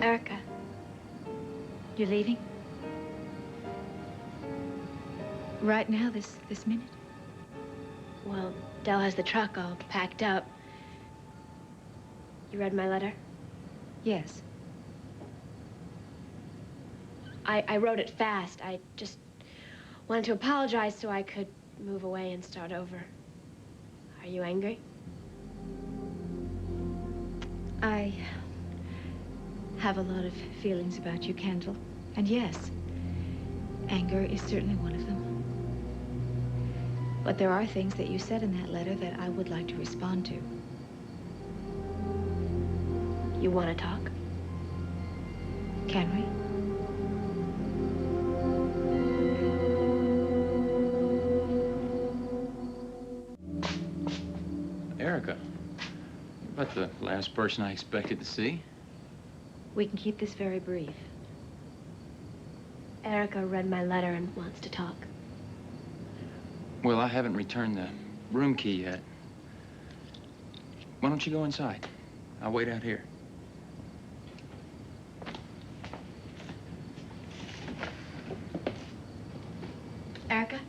Erica, You're leaving? Right now, this minute? well, Dell has the truck all packed up. You read my letter? Yes. I wrote it fast. I just wanted to apologize so I could move away and start over. Are you angry? I have a lot of feelings about you, Kendall. And yes, anger is certainly one of them. But there are things that you said in that letter that I would like to respond to. You want to talk? Can we? Erica, you're about the last person I expected to see. We can keep this very brief. Erica read my letter and wants to talk. Well, I haven't returned the room key yet. Why don't you go inside? I'll wait out here. Erica?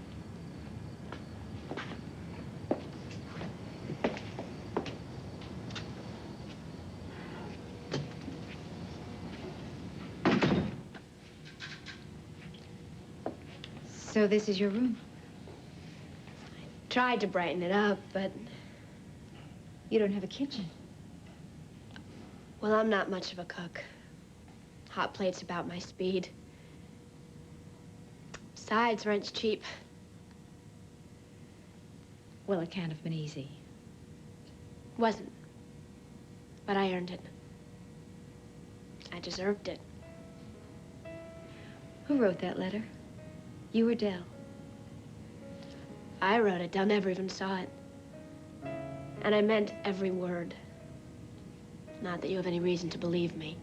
So this is your room? Tried to brighten it up, but... You don't have a kitchen. Well, I'm not much of a cook. Hot plate's about my speed. Besides, rent's cheap. Well, it can't have been easy. Wasn't. But I earned it. I deserved it. Who wrote that letter? You or Dell? I wrote it. Dell never even saw it. And I meant every word. Not that you have any reason to believe me.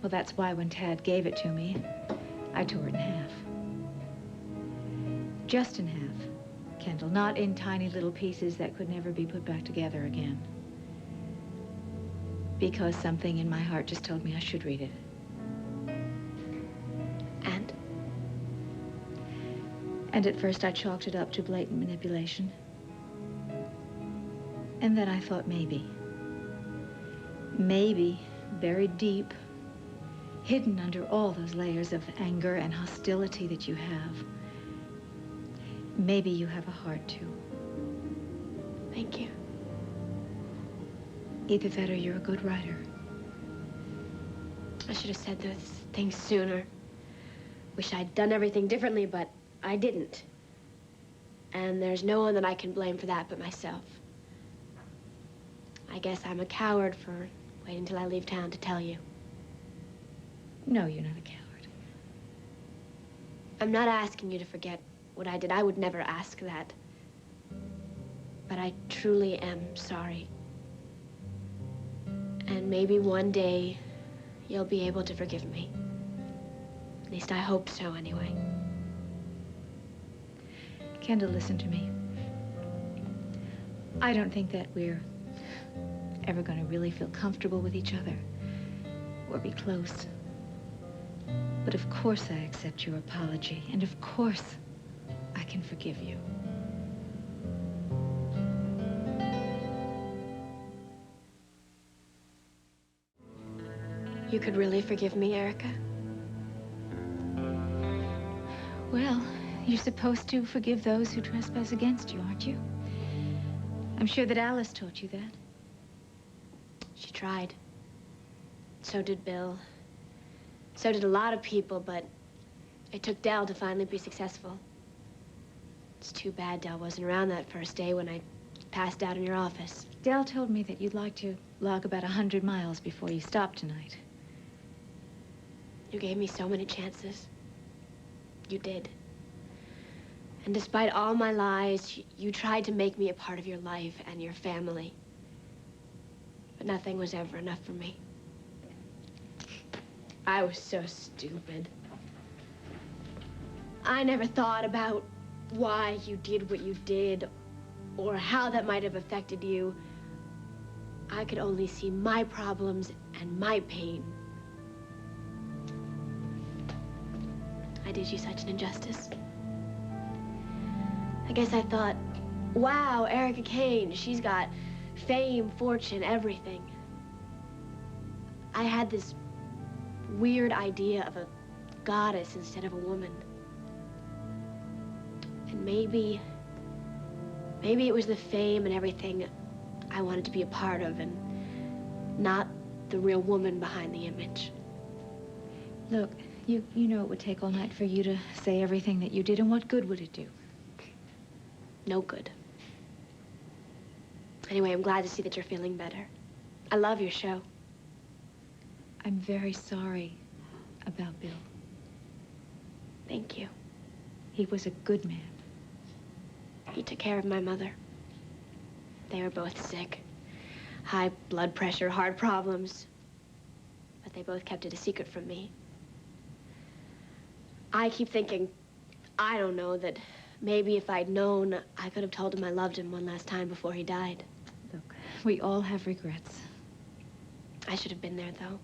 Well, that's why when Tad gave it to me, I tore it in half. Just in half, Kendall, not in tiny little pieces that could never be put back together again. Because something in my heart just told me I should read it. And? And at first I chalked it up to blatant manipulation. And then I thought maybe, buried deep, hidden under all those layers of anger and hostility that you have, maybe you have a heart too. Thank you. Either that or you're a good writer. I should have said those things sooner. Wish I'd done everything differently, but I didn't. And there's no one that I can blame for that but myself. I guess I'm a coward for waiting till I leave town to tell you. No, you're not a coward. I'm not asking you to forget what I did. I would never ask that. But I truly am sorry. And maybe one day you'll be able to forgive me. At least I hope so, anyway. Kendall, listen to me. I don't think that we're ever going to really feel comfortable with each other or be close. But of course I accept your apology, and of course I can forgive you. You could really forgive me, Erica? Well, you're supposed to forgive those who trespass against you, aren't you? I'm sure that Alice taught you that. She tried. So did Bill. So did a lot of people, but it took Dell to finally be successful. It's too bad Dell wasn't around that first day when I passed out in your office. Dell told me that you'd like to log about 100 miles before you stop tonight. You gave me so many chances. You did. And despite all my lies, you tried to make me a part of your life and your family. But nothing was ever enough for me. I was so stupid. I never thought about why you did what you did or how that might have affected you. I could only see my problems and my pain. I did you such an injustice. I guess I thought, wow, Erica Kane, she's got fame, fortune, everything. I had this weird idea of a goddess instead of a woman. And maybe it was the fame and everything I wanted to be a part of, and not the real woman behind the image. Look, you know it would take all night for you to say everything that you did, and what good would it do? No good. Anyway, I'm glad to see that you're feeling better. I love your show. I'm very sorry about Bill. Thank you. He was a good man. He took care of my mother. They were both sick. High blood pressure, heart problems. But they both kept it a secret from me. I keep thinking, I don't know, that maybe if I'd known, I could have told him I loved him one last time before he died. Look, we all have regrets. I should have been there, though.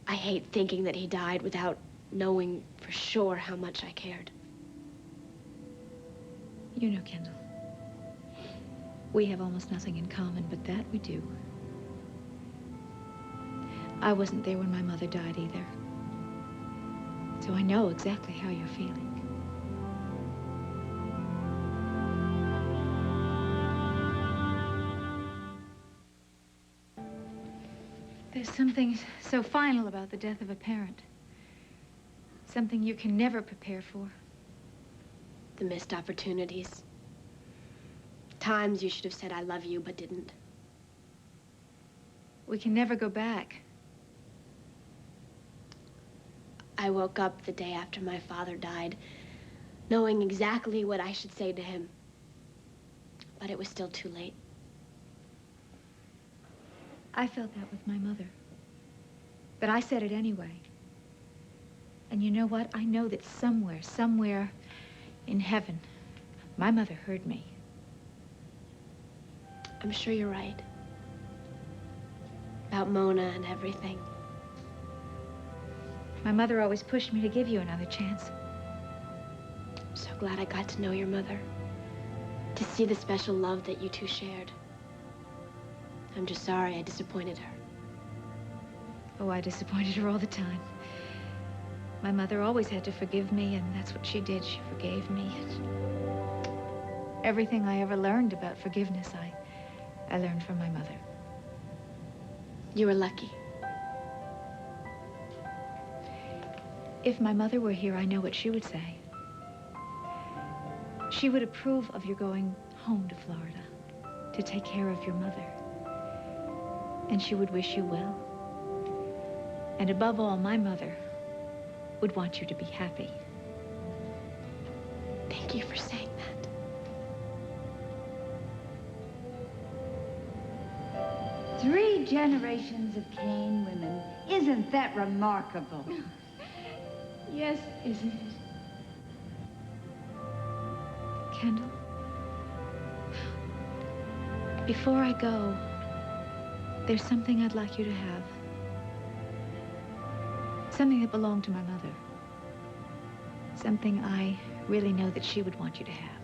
I hate thinking that he died without knowing for sure how much I cared. You know, Kendall, we have almost nothing in common, but that we do. I wasn't there when my mother died either. So I know exactly how you're feeling. There's something so final about the death of a parent. Something you can never prepare for. The missed opportunities. Times you should have said I love you, but didn't. We can never go back. I woke up the day after my father died, knowing exactly what I should say to him. But it was still too late. I felt that with my mother. But I said it anyway. And you know what? I know that somewhere in heaven, my mother heard me. I'm sure you're right. About Mona and everything. My mother always pushed me to give you another chance. I'm so glad I got to know your mother. To see the special love that you two shared. I'm just sorry I disappointed her. Oh, I disappointed her all the time. My mother always had to forgive me, and that's what she did. She forgave me. Everything I ever learned about forgiveness, I learned from my mother. You were lucky. If my mother were here, I know what she would say. She would approve of your going home to Florida to take care of your mother. And she would wish you well. And above all, my mother would want you to be happy. Thank you for saying that. 3 generations of Kane women. Isn't that remarkable? Yes, isn't it? Kendall, before I go, there's something I'd like you to have. Something that belonged to my mother. Something I really know that she would want you to have.